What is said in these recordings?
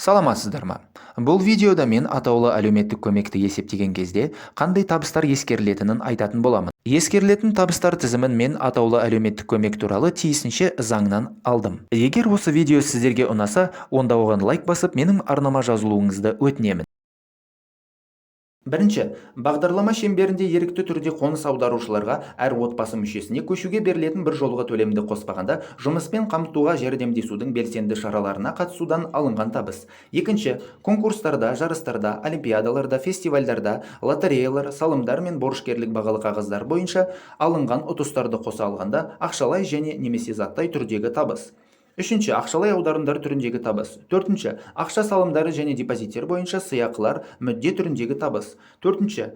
Саламатсыздар ма? Бұл видеода мен атаулы әлеуметтік көмекті есептеген кезде қандай табыстар ескерілетінін айтатын боламын. Ескерілетін табыстар тізімін мен атаулы әлеуметтік көмек туралы тиісінше заңнан алдым. Егер осы видео сіздерге ұнаса, онда оған лайк басып, менің арнама жазылуыңызды өтінемін. Бірінші, бағдарлама шеңберінде ерікті түрде қоныс аударушыларға әр отбасы мүшесіне көшуге берілетін бір жолғы төлемді қоспағанда жұмыспен қамтуға жәрдемдесудің белсенді шараларына қатысудан алынған табыс. Екінші, конкурстарда, жарыстарда, олимпиадаларда, фестивальдарда, лотереялар, салымдар мен борышкерлік бағалы қағаздар бойынша алынған ұтыстарды қоса алғанда ақшалай және немесе заттай түрдегі табыс. Үшінші, ақшалай аударымдар түріндегі табыс. Төртінші, ақша салымдары және депозиттер бойынша сыйақылар, мүдде түріндегі табыс. Төртінші,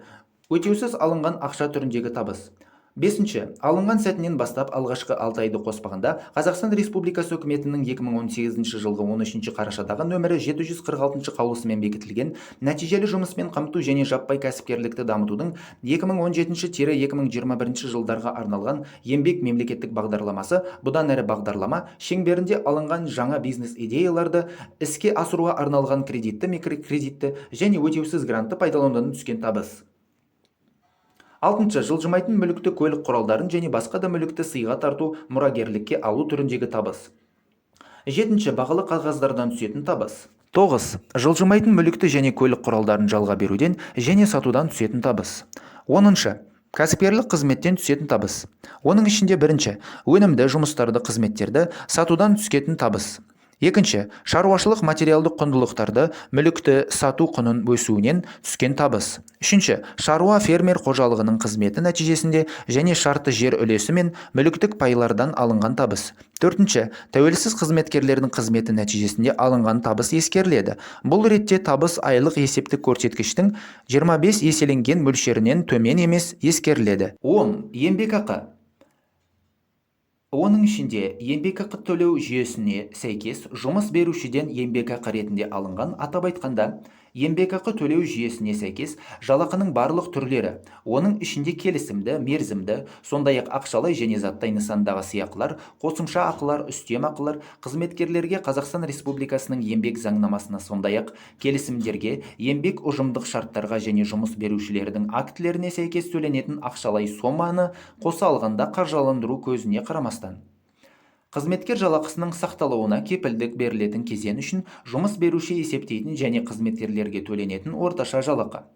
өтеусіз алынған ақша түріндегі табыс. Бесінші, алынған сәтінен бастап алғашқы 6 айды қоспағанда Қазақстан Республикасы үкіметінің 2018 жылғы 13 қарашадағы нөмірі 746 қаулысымен бекітілген нәтижелі жұмыспен қамту және жаппай кәсіпкерлікті дамытудың 2017-2021 жылдарға арналған еңбек мемлекеттік бағдарламасы, бұдан әрі бағдарлама шеңберінде алынған жаңа бизнес идеяларды іске асыруға арналған кредитті, микрокредитті және өтеусіз грантты пайдаланудан түскен табыс. Алтыншы, жылжымайтын мүлікті көлік құралдарын және басқа да мүлікті сыйға тарту, мұрагерлікке алу түріндегі табыс. Жетінші, бағалы қағаздардан түсетін табыс. 9. Жылжымайтын мүлікті және көлік құралдарын жалға беруден және сатудан түсетін табыс. 10. Кәсіпкерлік қызметтен түсетін табыс. Оның ішінде бірінші, өнімді жұмыстарды, қызметтерді сатудан түсетін табыс. Екінші, шаруашылық материалдық құндылықтарды, мүлікті сату құнын өсуінен түскен табыс. Үшінші, шаруа фермер қожалығының қызметі нәтижесінде және шартты жер үлесі мен мүліктік пайлардан алынған табыс. Төртінші, тәуелсіз қызметкерлердің қызметі нәтижесінде алынған табыс ескеріледі. Бұл ретте табыс айлық есептік көрсеткіштің 25 еселенген мөлшерінен төмен емес ескеріледі. 10. Еңбекақы. Оның ішінде еңбекақы төлеу жүйесіне сәйкес жұмыс берушіден еңбекақы ретінде алынған, атап айтқанда, еңбекақы төлеу жүйесіне сәйкес жалақының барлық түрлері, оның ішінде келісімді, мерзімді, сондай-ақ ақшалай және заттай нысандағы сыйақылар, қосымша ақылар, үстем ақылар, қызметкерлерге Қазақстан Республикасының еңбек заңнамасына, сондай-ақ келісімдерге, еңбек ұжымдық шарттарға және жұмыс берушілердің актілеріне сәйкес төленетін ақшалай соманы қоса алғанда қаржыландыру көзіне қарамастан. Қызметкер жалақысының сақталуына кепілдік берілетін кезең үшін жұмыс беруші есептейтін және қызметкерлерге төленетін орташа жалақы.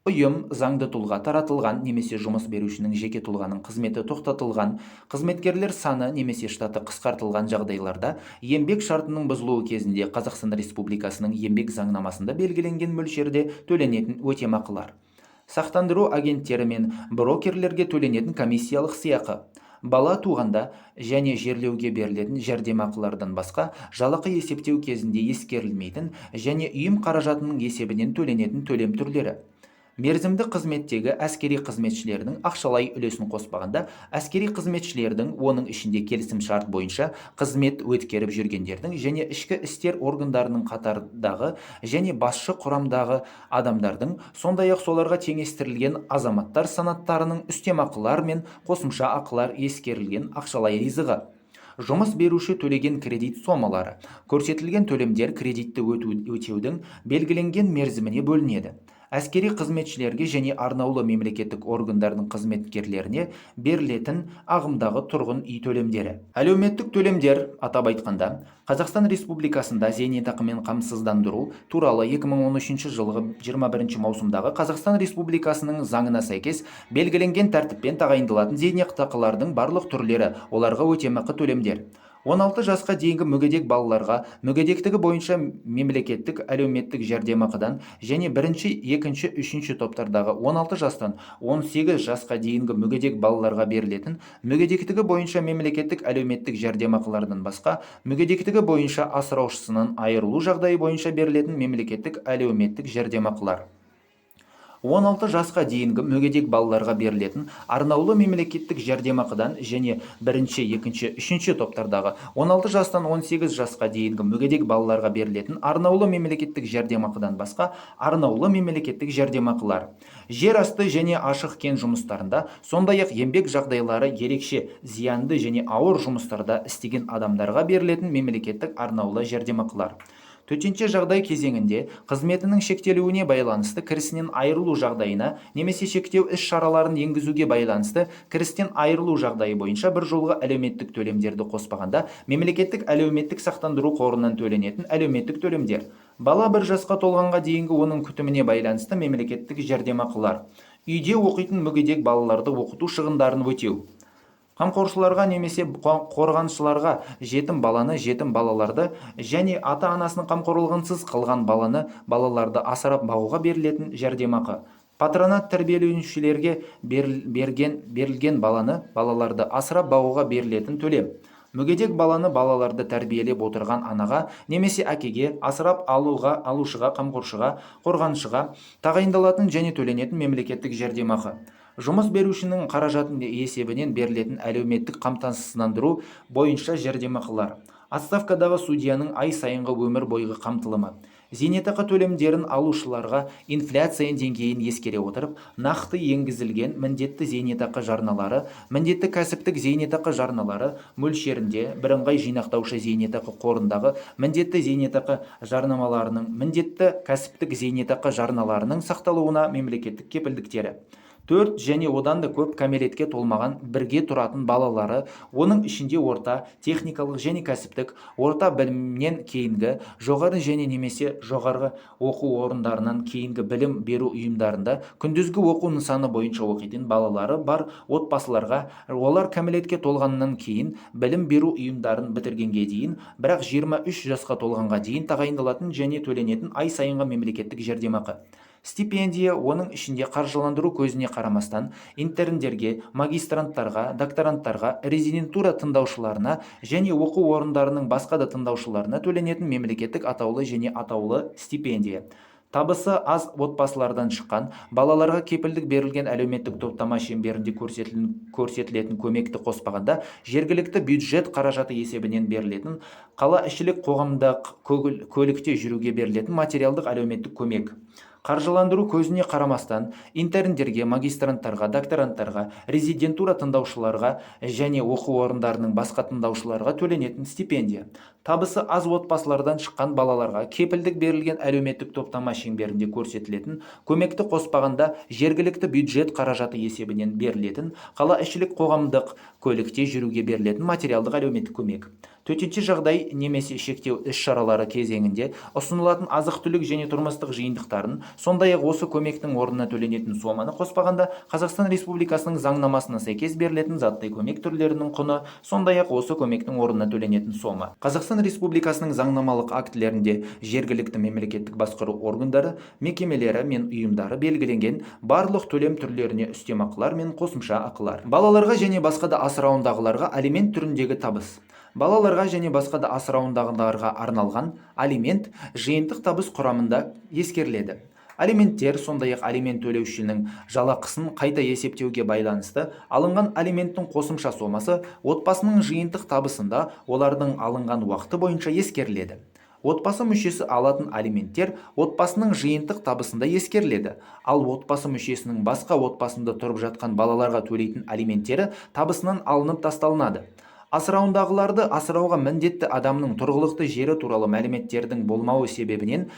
Ұйым, заңды тұлға таратылған немесе жұмыс берушінің жеке тұлғаның қызметі тоқтатылған, қызметкерлер саны немесе штаты қысқартылған жағдайларда еңбек шартының бұзылуы кезінде Қазақстан Республикасының еңбек заңнамасында белгіленген мөлшерде төленетін өтемақылар. Сақтандыру агенттері мен брокерлерге төленетін комиссиялық сыйақы. Бала туғанда және жерлеуге берілетін жәрдемақылардан басқа жалақы есептеу кезінде ескерілмейтін және ұйым қаражатының есебінен төленетін төлем түрлері. Мерзімді қызметтегі әскери қызметшілердің ақшалай үлесін қоспағанда, әскери қызметшілердің, оның ішінде келісім шарт бойынша қызмет өткеріп жүргендердің және ішкі істер органдарының қатардағы және басшы құрамдағы адамдардың, сондай-ақ соларға теңестірілген азаматтар санаттарының үстемақылар мен қосымша ақылар ескерілген ақшалай ризығы. Жұмыс беруші төлеген кредит сомалары, көрсетілген төлемдер кредитті өтеудің белгіленген мерзіміне бөлінеді. Әскери қызметшілерге және арнаулы мемлекеттік органдардың қызметкерлеріне берілетін ағымдағы тұрғын үй төлемдері. Әлеуметтік төлемдер, атап айтқанда, Қазақстан Республикасында зейнетақымен қамсыздандыру туралы 2013 жылғы 21 маусымдағы Қазақстан Республикасының заңына сәйкес белгіленген тәртіппен тағайындалатын зейнетақылардың барлық түрлері, оларға өтемақы төлемдер. 16 жасқа дейінгі мүгедек балаларға мүгедектігі бойынша мемлекеттік әлеуметтік жәрдемақыдан және бірінші, екінші, үшінші топтардағы 16 жастан 18 жасқа дейінгі мүгедек балаларға берілетін мүгедектігі бойынша мемлекеттік әлеуметтік жәрдемақылардан басқа мүгедектігі бойынша асыраушысынан айырылу жағдайы бойынша берілетін мемлекеттік әлеуметтік жәрдемақылар. 16 жасқа дейінгі мүгедек балаларға берілетін арнаулы мемлекеттік жәрдемақыдан және бірінші, екінші, үшінші топтардағы 16 жастан 18 жасқа дейінгі мүгедек балаларға берілетін арнаулы мемлекеттік жәрдемақыдан басқа арнаулы мемлекеттік жәрдемақылар. Жер асты және ашық кен жұмыстарында, сондай-ақ еңбек жағдайлары ерекше, зиянды және ауыр жұмыстарда істеген адамдарға берілетін мемлекеттік арнаулы жәрдемақылар. Төтенше жағдай кезеңінде қызметінің шектелуіне байланысты кірісінен айырылу жағдайына немесе шектеу іс-шараларын енгізуге байланысты кірістен айырылу жағдайы бойынша бір жолғы әлеуметтік төлемдерді қоспағанда мемлекеттік әлеуметтік сақтандыру қорынан төленетін әлеуметтік төлемдер. Бала 1 жасқа толғанға дейінгі оның күтіміне байланысты мемлекеттік жәрдемақылар. Үйде оқитын мүгедек балаларды оқыту шығындарын өтеу. Қамқоршыларға немесе қорғаншыларға жетім баланы, жетім балаларды және ата-анасының қамқорлығынсыз қалған балаларды асырап бағуға берілетін жәрдемақы. Патронат тәрбиеленушілерге берілген балаларды асырап бағуға берілетін төлем. Мүгедек балаларды тәрбиелеп отырған анаға немесе әкеге, асырап алушыға, қамқоршыға, қорғаншыға тағайындалатын және төленетін мемлекеттік жәрдемақы. Жұмыс берушінің қаражатын есебінен берілетін әлеуметтік қамтамасыздандыру бойынша жәрдемақылар. Отставкадағы судьяның ай сайынғы өмір бойғы қамтылымы. Зейнетақы төлемдерін алушыларға инфляция деңгейін ескере отырып, нақты енгізілген міндетті зейнетақы жарналары, міндетті кәсіптік зейнетақы жарналары мөлшерінде бірыңғай жинақтаушы зейнетақы қорындағы міндетті зейнетақы жарнамаларының, міндетті кәсіптік зейнетақы жарналарының сақталуына мемлекеттік кепілдіктері. 4 және одан да көп кәмелетке толмаған бірге тұратын балалары, оның ішінде орта, техникалық және кәсіптік, орта білімнен кейінгі, жоғары және немесе жоғарғы оқу орындарынан кейінгі білім беру ұйымдарында күндізгі оқу нысаны бойынша оқитын балалары бар отбасыларға, олар кәмелетке толғаннан кейін білім беру ұйымдарын бітіргенге дейін, бірақ 23 жасқа толғанға дейін тағайындалатын және төленетін ай сайынғы мемлекеттік жәрдемақы. Стипендия, оның ішінде қаржыландыру көзіне қарамастан интерндерге, магистранттарға, докторанттарға, резидентура тыңдаушыларына және оқу орындарының басқа да тыңдаушыларына төленетін мемлекеттік атаулы және атаулы стипендия. Табысы аз отбасылардан шыққан балаларға кепілдік берілген әлеуметтік топтама шеңберінде көрсетілетін көмекті қоспағанда жергілікті бюджет қаражаты есебінен берілетін қалаішілік қоғамдық көлікте жүруге берілетін материалдық әлеуметтік көмек. Қаржыландыру көзіне қарамастан интерндерге, магистранттарға, докторанттарға, резидентура тыңдаушыларға және оқу орындарының басқа тыңдаушыларға төленетін стипендия. Табысы аз отбасылардан шыққан балаларға кепілдік берілген әлеуметтік топтама шеңберінде көрсетілетін көмекті қоспағанда жергілікті бюджет қаражаты есебінен берілетін қалаішілік қоғамдық көлікте жүруге берілетін материалдық әлеуметтік көмек. Төтенше жағдай немесе шектеу іс-шаралары кезеңінде ұсынылатын азық-түлік және тұрмыстық жиынтықтарын, сондай-ақ осы көмектің орнына төленетін соманы қоспағанда Қазақстан Республикасының заңнамасына сәйкес берілетін заттай көмек түрлерінің құны, сондай-ақ осы көмектің орнына төленетін сома. Қазақстан Республикасының заңнамалық актілерінде жергілікті мемлекеттік басқару органдары, мекемелері мен ұйымдары белгіленген барлық төлем түрлеріне үстемақылар мен қосымша ақылар. Балаларға және басқа да асырауындағыларға алимент түріндегі табыс. Балаларға және басқа да асырауындағыларға арналған алимент жиынтық табыс құрамында ескеріледі. Алименттер, сондай-ақ алимент төлеушінің жалақысын қайта есептеуге байланысты алынған алименттің қосымша сомасы отбасының жиынтық табысында олардың алынған уақыты бойынша ескеріледі. Отбасы мүшесі алатын алименттер отбасының жиынтық табысында ескеріледі, ал отбасы мүшесінің басқа отбасында тұрып жатқан балаларға төлейтін алименттері табысынан алынып тасталынады. Асырауындағыларды асырауға міндетті адамның тұрғылықты жері туралы мәліметтердің болмауы себебінен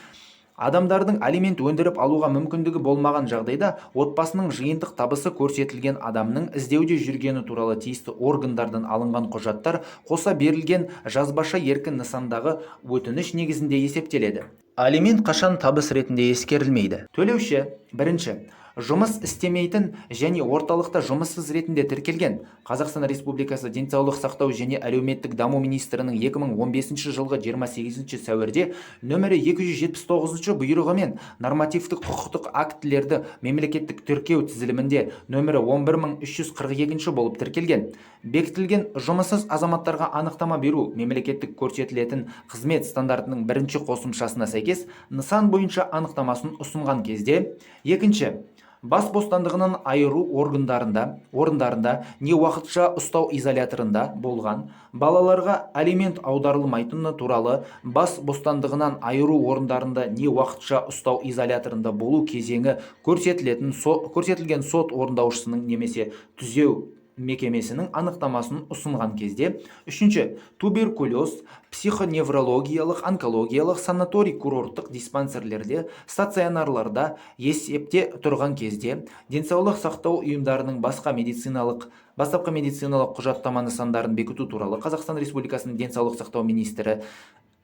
адамдардың алимент өндіріп алуға мүмкіндігі болмаған жағдайда отбасының жиынтық табысы көрсетілген адамның іздеуде жүргені туралы тиісті органдардан алынған құжаттар қоса берілген жазбаша еркін нысандағы өтініш негізінде есептеледі. Алимент қашан табыс ретінде ескерілмейді? Төлеуші: бірінші, жұмыс істемейтін және орталықта жұмыссыз ретінде тіркелген. Қазақстан Республикасы денсаулық сақтау және әлеуметтік даму министрінің 2015 жылғы 28 сәуірде нөмірі 279 бұйрығымен нормативтік құқықтық актілерді мемлекеттік тіркеу тізілімінде нөмірі 11342 болып тіркелген. Бекітілген жұмыссыз азаматтарға анықтама беру мемлекеттік көрсетілетін қызмет стандартының бірінші қосымшасына сәйкес нысан бойынша анықтамасын ұсынған кезде. Екінші, бас бостандығынан айыру орындарында не уақытша ұстау изоляторында болған балаларға алимент аударылмайтыны туралы бас бостандығынан айыру орындарында не уақытша ұстау изоляторында болу кезеңі көрсетілген сот орындаушысының немесе түзеу мекемесінің анықтамасын ұсынған кезде. Үшінші, туберкулез, психоневрологиялық, онкологиялық, санаторий-курорттық диспансерлерде, стационарларда есепте тұрған кезде, денсаулық сақтау ұйымдарының бастапқы медициналық құжаттама нысандарын бекіту туралы Қазақстан Республикасының денсаулық сақтау министрі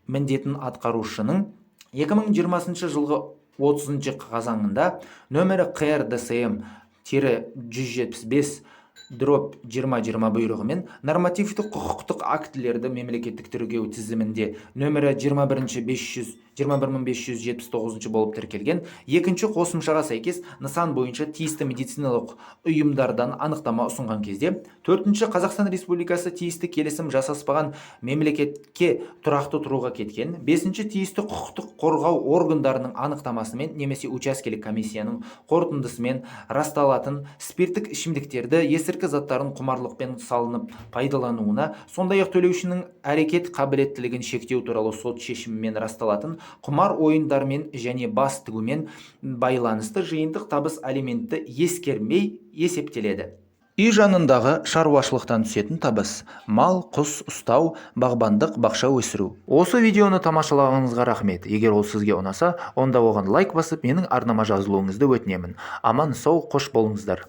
міндетін атқарушының 2020 жылғы 30 қазанында нөмірі КРДСМ-175/2020 бұйрығымен нормативтік құқықтық актілерді мемлекеттік тіркеу тізімінде нөмірі 21579 болып тіркелген екінші қосымшаға сәйкес нысан бойынша тиісті медициналық ұйымдардан анықтама ұсынған кезде. Төртінші, Қазақстан Республикасы тиісті келісім жасаспаған мемлекетке тұрақты тұруға кеткен. Бесінші, тиісті құқықтық қорғау органдарының анықтамасымен немесе учаскелік комиссияның қорытындысымен расталатын спирттік ішімдіктерді, есірткі заттарын құмарлықпен салынып пайдалануына, сондай-ақ төлеушінің әрекет қабілеттілігін шектеу туралы сот шешімімен расталатын құмар ойындармен және бас тігумен байланысты жиынтық табыс алиментті ескермей есептеледі. Үй жанындағы шаруашылықтан түсетін табыс: мал, құс ұстау, бағбандық, бақша өсіру. Осы видеоны тамашалағаныңызға рахмет. Егер ол сізге ұнаса, онда оған лайк басып, менің арнама жазылуыңызды өтінемін. Аман сау, қош болыңыздар.